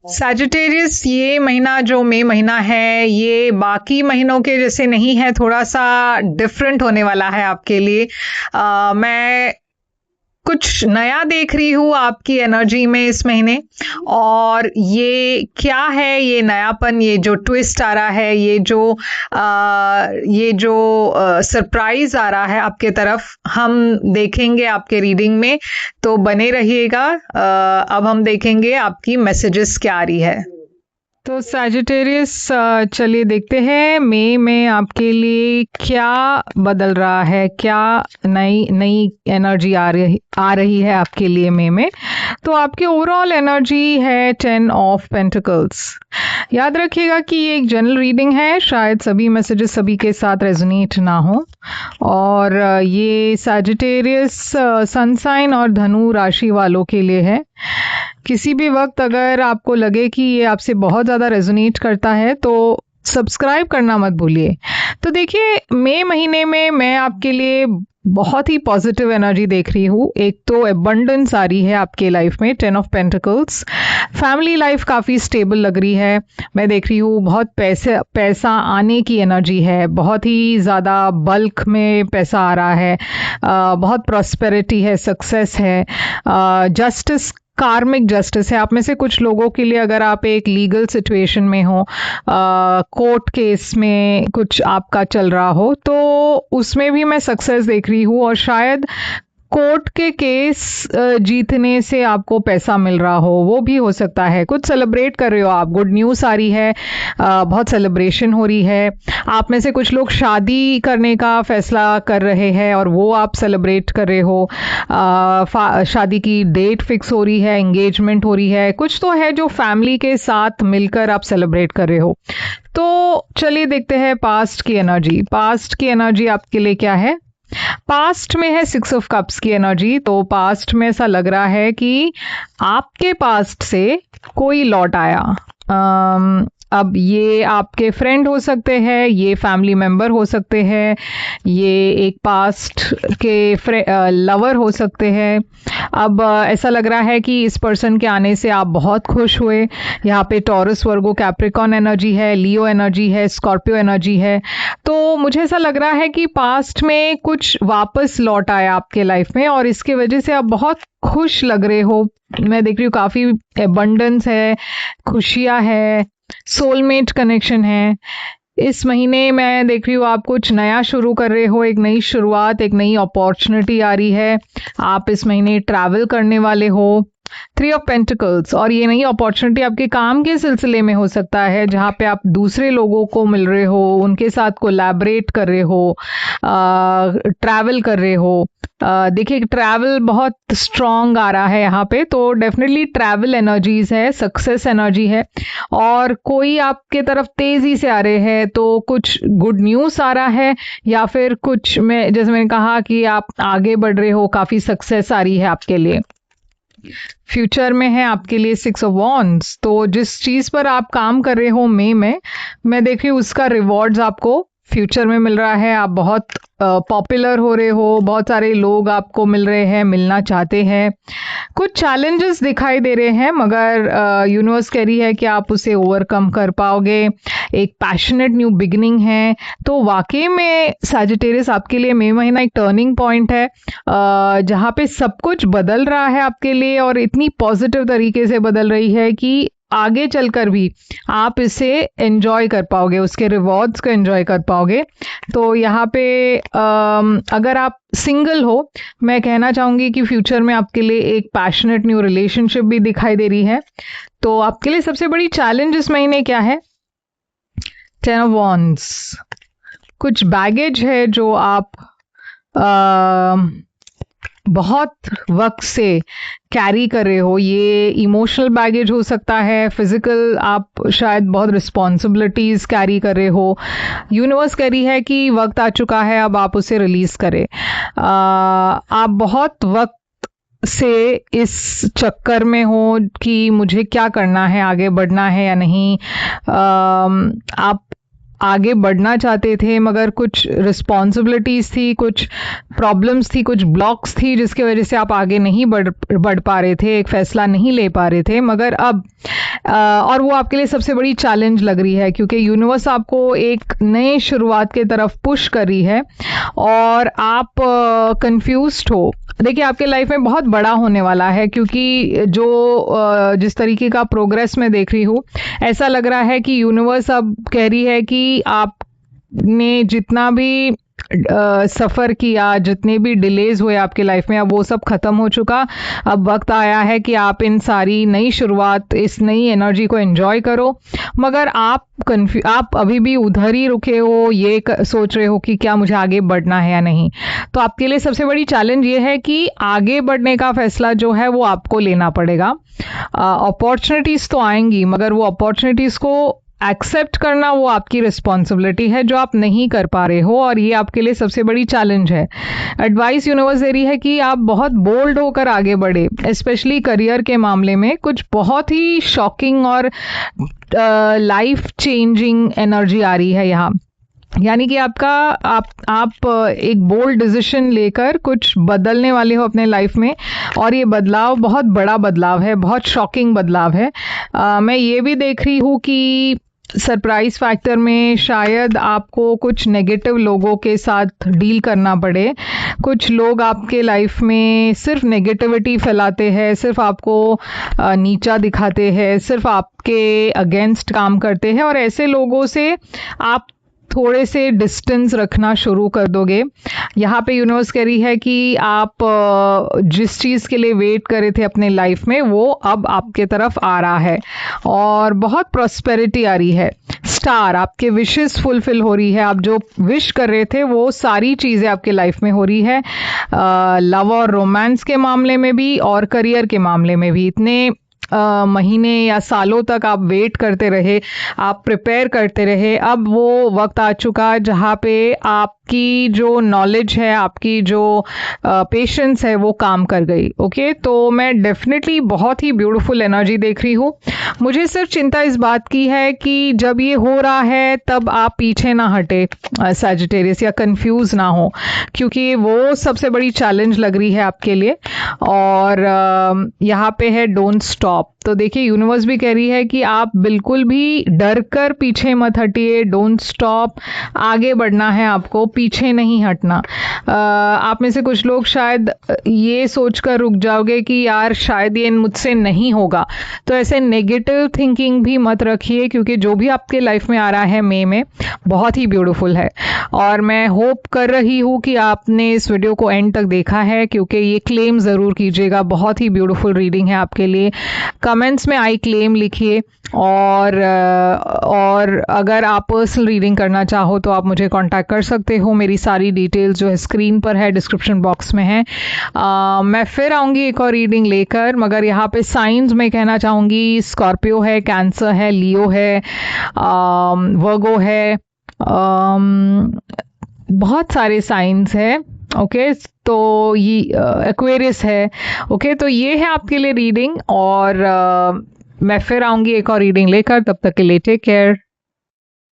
Sagittarius, ये महीना जो मई महीना है ये बाकी महीनों के जैसे नहीं है, थोड़ा सा डिफरेंट होने वाला है आपके लिए। मैं कुछ नया देख रही हूँ आपकी एनर्जी में इस महीने। और ये क्या है, ये नयापन, ये जो ट्विस्ट आ रहा है, ये जो सरप्राइज आ रहा है आपके तरफ, हम देखेंगे आपके रीडिंग में। तो बने रहिएगा। अब हम देखेंगे आपकी मैसेजेस क्या आ रही है। तो सैजिटेरियस, चलिए देखते हैं मई में आपके लिए क्या बदल रहा है, क्या नई नई एनर्जी आ रही है आपके लिए मई में। तो आपकी ओवरऑल एनर्जी है 10 ऑफ पेंटिकल्स। याद रखिएगा कि ये एक जनरल रीडिंग है, शायद सभी मैसेजेस सभी के साथ रेजोनेट ना हो। और ये सैजिटेरियस सन साइन और धनु राशि वालों के लिए है। किसी भी वक्त अगर आपको लगे कि ये आपसे बहुत ज़्यादा रेजोनेट करता है तो सब्सक्राइब करना मत भूलिए। तो देखिए, मई महीने में मैं आपके लिए बहुत ही पॉजिटिव एनर्जी देख रही हूँ। एक तो एबंडेंस आ रही है आपके लाइफ में, 10 ऑफ पेंटिकल्स। फैमिली लाइफ काफ़ी स्टेबल लग रही है। मैं देख रही हूँ बहुत पैसा आने की एनर्जी है, बहुत ही ज़्यादा बल्क में पैसा आ रहा है। बहुत प्रॉस्पेरिटी है, सक्सेस है, जस्टिस, कार्मिक जस्टिस है। आप में से कुछ लोगों के लिए अगर आप एक लीगल सिचुएशन में हो, कोर्ट केस में कुछ आपका चल रहा हो, तो उसमें भी मैं सक्सेस देख रही हूँ। और शायद कोर्ट के केस जीतने से आपको पैसा मिल रहा हो, वो भी हो सकता है। कुछ सेलिब्रेट कर रहे हो आप, गुड न्यूज़ आ रही है, बहुत सेलिब्रेशन हो रही है। आप में से कुछ लोग शादी करने का फैसला कर रहे हैं और वो आप सेलिब्रेट कर रहे हो। शादी की डेट फिक्स हो रही है, एंगेजमेंट हो रही है, कुछ तो है जो फैमिली के साथ मिलकर आप सेलिब्रेट कर रहे हो। तो चलिए देखते हैं पास्ट की एनर्जी। पास्ट की एनर्जी आपके लिए क्या है। पास्ट में है 6 ऑफ कप्स की एनर्जी। तो पास्ट में ऐसा लग रहा है कि आपके पास्ट से कोई लौट आया। अब ये आपके फ्रेंड हो सकते हैं, ये फैमिली मेंबर हो सकते हैं, ये एक पास्ट के लवर हो सकते हैं। अब ऐसा लग रहा है कि इस पर्सन के आने से आप बहुत खुश हुए। यहाँ पे टॉरस, वर्गो, कैप्रिकॉन एनर्जी है, लियो एनर्जी है, स्कॉर्पियो एनर्जी है। तो मुझे ऐसा लग रहा है कि पास्ट में कुछ वापस लौट आया आपके लाइफ में और इसके वजह से आप बहुत खुश लग रहे हो। मैं देख रही हूँ काफ़ी एबंडेंस है, खुशियाँ है, सोलमेट कनेक्शन है। इस महीने मैं देख रही हूँ आप कुछ नया शुरू कर रहे हो, एक नई शुरुआत, एक नई अपॉर्चुनिटी आ रही है। आप इस महीने ट्रैवल करने वाले हो। 3 ऑफ पेंटिकल्स, और ये नई अपॉर्चुनिटी आपके काम के सिलसिले में हो सकता है, जहाँ पे आप दूसरे लोगों को मिल रहे हो, उनके साथ कोलैबोरेट कर रहे हो, ट्रैवल कर रहे हो। देखिए, ट्रैवल बहुत स्ट्रॉन्ग आ रहा है यहाँ पे, तो डेफिनेटली ट्रैवल एनर्जीज है, सक्सेस एनर्जी है। और कोई आपके तरफ तेजी से आ रहे हैं, तो कुछ गुड न्यूज़ आ रहा है, या फिर कुछ में जैसे मैंने कहा कि आप आगे बढ़ रहे हो, काफ़ी सक्सेस आ रही है आपके लिए। फ्यूचर में है आपके लिए 6 ऑफ वॉन्ड्स। तो जिस चीज़ पर आप काम कर रहे हो मई में, मैं देख रही हूँ उसका रिवॉर्ड्स आपको फ्यूचर में मिल रहा है। आप बहुत पॉपुलर हो रहे हो, बहुत सारे लोग आपको मिल रहे हैं, मिलना चाहते हैं। कुछ चैलेंजेस दिखाई दे रहे हैं, मगर यूनिवर्स कह रही है कि आप उसे ओवरकम कर पाओगे। एक पैशनेट न्यू बिगिनिंग है। तो वाकई में सैजिटेरियस, आपके लिए मई महीना एक टर्निंग पॉइंट है, जहाँ पे सब कुछ बदल रहा है आपके लिए, और इतनी पॉजिटिव तरीके से बदल रही है कि आगे चलकर भी आप इसे एंजॉय कर पाओगे, उसके रिवॉर्ड्स को एंजॉय कर पाओगे। तो यहाँ पे अगर आप सिंगल हो, मैं कहना चाहूँगी कि फ्यूचर में आपके लिए एक पैशनेट न्यू रिलेशनशिप भी दिखाई दे रही है। तो आपके लिए सबसे बड़ी चैलेंज इस महीने क्या है। 10 ऑफ वॉन्ड्स, कुछ बैगेज है जो आप बहुत वक्त से कैरी कर रहे हो। ये इमोशनल बैगेज हो सकता है, फिजिकल, आप शायद बहुत रिस्पॉन्सिबिलिटीज कैरी कर रहे हो। यूनिवर्स कह रही है कि वक्त आ चुका है, अब आप उसे रिलीज करें। आप बहुत वक्त से इस चक्कर में हो कि मुझे क्या करना है, आगे बढ़ना है या नहीं। आगे बढ़ना चाहते थे, मगर कुछ रिस्पॉन्सिबिलिटीज थी, कुछ प्रॉब्लम्स थी, कुछ ब्लॉक्स थी, जिसकी वजह से आप आगे नहीं बढ़ पा रहे थे, एक फैसला नहीं ले पा रहे थे। मगर अब और वो आपके लिए सबसे बड़ी चैलेंज लग रही है, क्योंकि यूनिवर्स आपको एक नए शुरुआत की तरफ पुश कर रही है और आप कंफ्यूज्ड हो। देखिए, आपके लाइफ में बहुत बड़ा होने वाला है, क्योंकि जिस तरीके का प्रोग्रेस मैं देख रही हूँ, ऐसा लग रहा है कि यूनिवर्स अब कह रही है कि आपने जितना भी सफ़र किया, जितने भी डिलेज हुए आपके लाइफ में, अब वो सब ख़त्म हो चुका। अब वक्त आया है कि आप इन सारी नई शुरुआत, इस नई एनर्जी को एंजॉय करो। मगर आप अभी भी उधर ही रुके हो, ये सोच रहे हो कि क्या मुझे आगे बढ़ना है या नहीं। तो आपके लिए सबसे बड़ी चैलेंज ये है कि आगे बढ़ने का फैसला जो है वो आपको लेना पड़ेगा। अपॉर्चुनिटीज़ तो आएंगी, मगर वो अपॉर्चुनिटीज़ को एक्सेप्ट करना वो आपकी रिस्पॉन्सिबिलिटी है, जो आप नहीं कर पा रहे हो, और ये आपके लिए सबसे बड़ी चैलेंज है। एडवाइस यूनिवर्स दे रही है कि आप बहुत बोल्ड होकर आगे बढ़े, स्पेशली करियर के मामले में कुछ बहुत ही शॉकिंग और लाइफ चेंजिंग एनर्जी आ रही है यहाँ। यानी कि आप एक बोल्ड डिसीजन लेकर कुछ बदलने वाले हो अपने लाइफ में, और ये बदलाव बहुत बड़ा बदलाव है, बहुत शॉकिंग बदलाव है। मैं ये भी देख रही हूँ कि सरप्राइज फैक्टर में शायद आपको कुछ नेगेटिव लोगों के साथ डील करना पड़े। कुछ लोग आपके लाइफ में सिर्फ नेगेटिविटी फैलाते हैं, सिर्फ आपको नीचा दिखाते हैं, सिर्फ आपके अगेंस्ट काम करते हैं, और ऐसे लोगों से आप थोड़े से डिस्टेंस रखना शुरू कर दोगे। यहाँ पे यूनिवर्स कह रही है कि आप जिस चीज़ के लिए वेट कर रहे थे अपने लाइफ में, वो अब आपके तरफ आ रहा है और बहुत प्रॉस्पेरिटी आ रही है। स्टार, आपके विशेस फुलफिल हो रही है। आप जो विश कर रहे थे वो सारी चीज़ें आपके लाइफ में हो रही है, लव और रोमांस के मामले में भी और करियर के मामले में भी। इतने महीने या सालों तक आप वेट करते रहे, आप प्रिपेयर करते रहे, अब वो वक्त आ चुका जहाँ पे आपकी जो नॉलेज है, आपकी जो पेशेंस है, वो काम कर गई। ओके, तो मैं डेफिनेटली बहुत ही ब्यूटीफुल एनर्जी देख रही हूँ। मुझे सिर्फ चिंता इस बात की है कि जब ये हो रहा है तब आप पीछे ना हटे सैजिटेरियस, या कंफ्यूज ना हो, क्योंकि वो सबसे बड़ी चैलेंज लग रही है आपके लिए। और यहाँ पे है डोंट स्टॉप। तो देखिए, यूनिवर्स भी कह रही है कि आप बिल्कुल भी डर कर पीछे मत हटिए, डोंट स्टॉप। आगे बढ़ना है आपको, पीछे नहीं हटना। आप में से कुछ लोग शायद ये सोचकर रुक जाओगे कि यार शायद ये मुझसे नहीं होगा। तो ऐसे नेगेटिव थिंकिंग भी मत रखिए, क्योंकि जो भी आपके लाइफ में आ रहा है मई में बहुत ही ब्यूटीफुल है। और मैं होप कर रही हूँ कि आपने इस वीडियो को एंड तक देखा है, क्योंकि ये क्लेम ज़रूर कीजिएगा, बहुत ही ब्यूटीफुल रीडिंग है आपके लिए। कमेंट्स में आई क्लेम लिखिए, और अगर आप पर्सनल रीडिंग करना चाहो तो आप मुझे कांटेक्ट कर सकते हो। मेरी सारी डिटेल्स जो है स्क्रीन पर है, डिस्क्रिप्शन बॉक्स में है। मैं फिर आऊँगी एक और रीडिंग लेकर, मगर यहाँ पे साइंस में कहना चाहूँगी, स्कॉर्पियो है, कैंसर है, लियो है, वर्गो है, बहुत सारे साइंस है। ओके, तो ये एक्वेरियस है। ओके, तो ये है आपके लिए रीडिंग, और मैं फिर आऊँगी एक और रीडिंग लेकर। तब तक के लिए टेक केयर।